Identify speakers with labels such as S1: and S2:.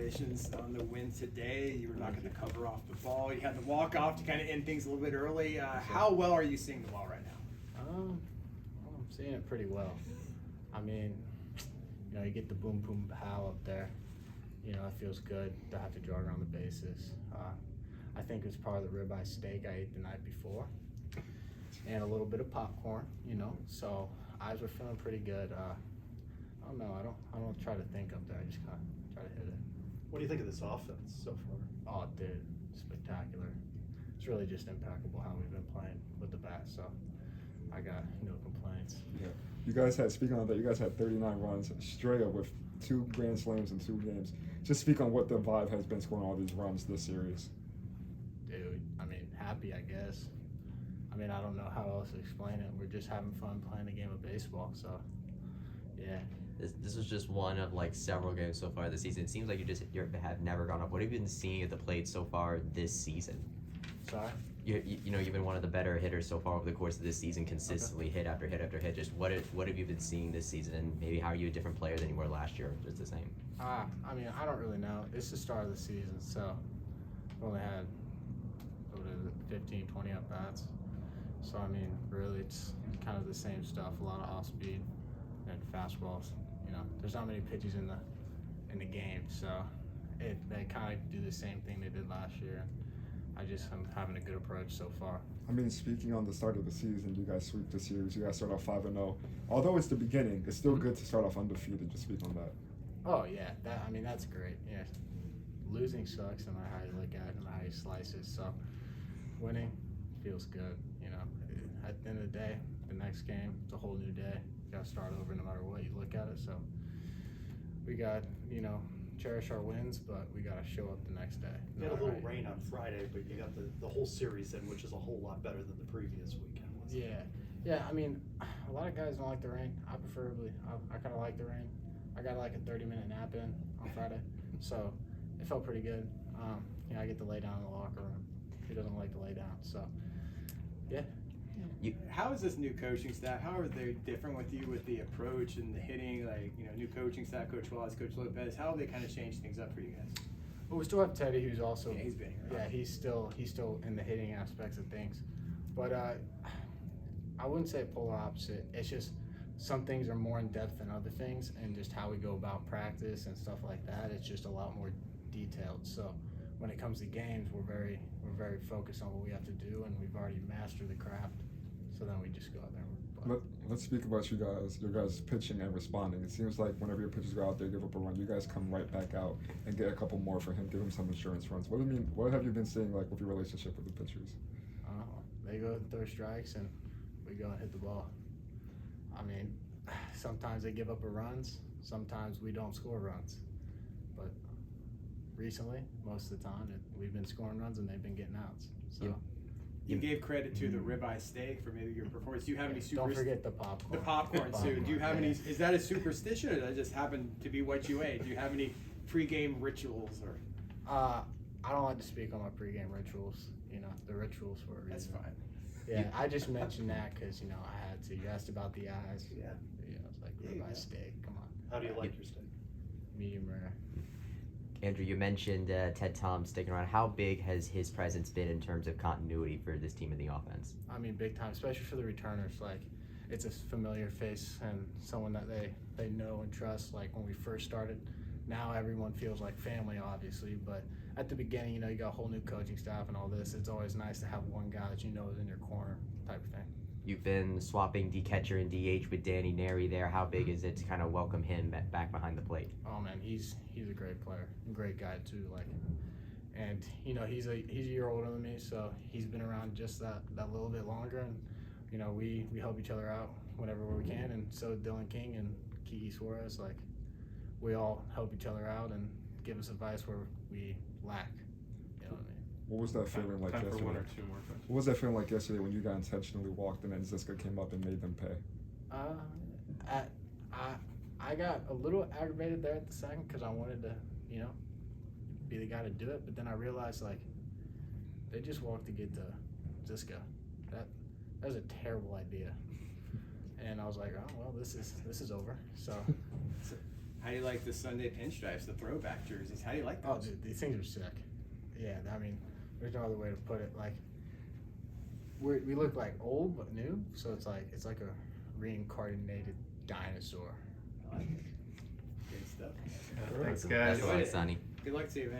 S1: congratulations on the win today. You were knocking the cover off the ball. You had the walk-off to kind of end things a little bit early. How well are you seeing the ball right now?
S2: Well, I'm seeing it pretty well. I mean, you get the boom, boom, pow up there. It feels good to have to jog around the bases. I think it was part of the ribeye steak I ate the night before. And a little bit of popcorn, so eyes were feeling pretty good. I don't know. I don't try to think up there. I just kind of try to hit it.
S3: What do you think of this offense so far?
S2: Oh, dude, spectacular. It's really just impeccable how we've been playing with the bat. So I got no complaints.
S4: Yeah, you guys had, speaking on that, you guys had 39 runs straight up with 2 grand slams in 2 games. Just speak on what the vibe has been scoring all these runs this series.
S2: Dude, happy, I guess. I don't know how else to explain it. We're just having fun playing a game of baseball. So, yeah.
S5: This was just one of like several games so far this season. It seems like you have never gone up. What have you been seeing at the plate so far this season?
S2: Sorry?
S5: You've been one of the better hitters so far over the course of this season, consistently hit after hit after hit. Just what have you been seeing this season, and maybe how are you a different player than you were last year? Just the same.
S2: I don't really know. It's the start of the season, so we only had 15, 20 at bats. So really, it's kind of the same stuff. A lot of off speed and fastballs. There's not many pitches in the game, so they kind of do the same thing they did last year. I'm having a good approach so far.
S4: Speaking on the start of the season, you guys sweep the series. You guys start off 5-0. Although it's the beginning, it's still good to start off undefeated. Just speak on that.
S2: Oh yeah, that's great. Yeah, losing sucks no matter how you look at it, no matter how you slice it. So winning feels good. At the end of the day, the next game, it's a whole new day. You got to start over no matter what you look at it. So we got, cherish our wins, but we got to show up the next day.
S3: You had a little rain on Friday, but you got the whole series in, which is a whole lot better than the previous weekend was.
S2: Yeah. A lot of guys don't like the rain. I kind of like the rain. I got like a 30-minute nap in on Friday, so it felt pretty good. I get to lay down in the locker room. Who doesn't like to lay down? So, yeah.
S1: How is this new coaching staff? How are they different with you with the approach and the hitting? New coaching staff, Coach Wallace, Coach Lopez. How have they kind of changed things up for you guys?
S2: Well, we still have Teddy, who's also
S1: he's been here.
S2: Yeah, he's still in the hitting aspects of things, but I wouldn't say polar opposite. It's just some things are more in depth than other things, and just how we go about practice and stuff like that. It's just a lot more detailed. So when it comes to games, we're very focused on what we have to do, and we've already mastered the craft. So then we just go out there and play.
S4: Let's speak about your guys pitching and responding. It seems like whenever your pitchers go out there, give up a run, you guys come right back out and get a couple more for him, give him some insurance runs. What have you been seeing with your relationship with the pitchers?
S2: They go and throw strikes, and we go and hit the ball. Sometimes they give up runs, sometimes we don't score runs. But recently, most of the time, we've been scoring runs and they've been getting outs. So.
S1: You gave credit to the ribeye steak for maybe your performance. Do you have any
S2: Don't forget the popcorn.
S1: The popcorn too. Do you have any? Is that a superstition, or does that just happen to be what you ate? Do you have any pregame rituals, or?
S2: I don't like to speak on my pregame rituals. The rituals for a reason.
S1: That's fine.
S2: Yeah, I just mentioned that because I had to. You asked about the eyes.
S3: Yeah.
S2: It's like ribeye steak. Come on.
S3: How do you like your steak?
S2: Medium rare.
S5: Andrew, you mentioned Ted Tom sticking around. How big has his presence been in terms of continuity for this team in the offense?
S2: Big time, especially for the returners. It's a familiar face and someone that they know and trust. Like when we first started, now everyone feels like family, obviously. But at the beginning, you got a whole new coaching staff and all this. It's always nice to have one guy that is in your corner type of thing.
S5: You've been swapping D-catcher and DH with Danny Neri there. How big is it to kind of welcome him back behind the plate?
S2: Oh man, he's a great player, a great guy too. And he's a year older than me, so he's been around just that little bit longer. And we help each other out whenever we can. And so Dylan King and Kiki Suarez, we all help each other out and give us advice where we lack.
S4: What was that feeling like yesterday?
S6: For one or two more questions.
S4: What was that feeling like yesterday when you got intentionally walked and then Ziska came up and made them pay?
S2: I got a little aggravated there at the second because I wanted to, be the guy to do it. But then I realized they just walked to get to Ziska. That was a terrible idea. And I was like, oh well, this is over. So
S1: How do you like the Sunday pinstripes, the throwback jerseys? How do you like
S2: Oh,
S1: those?
S2: dude, these things are sick. Yeah, I mean, there's no other way to put it. Like, we look like old but new, so it's like a reincarnated dinosaur.
S1: I like it. Good stuff.
S6: Thanks,
S5: Best
S6: guys.
S5: of luck, Sonny.
S1: Good luck to you, man.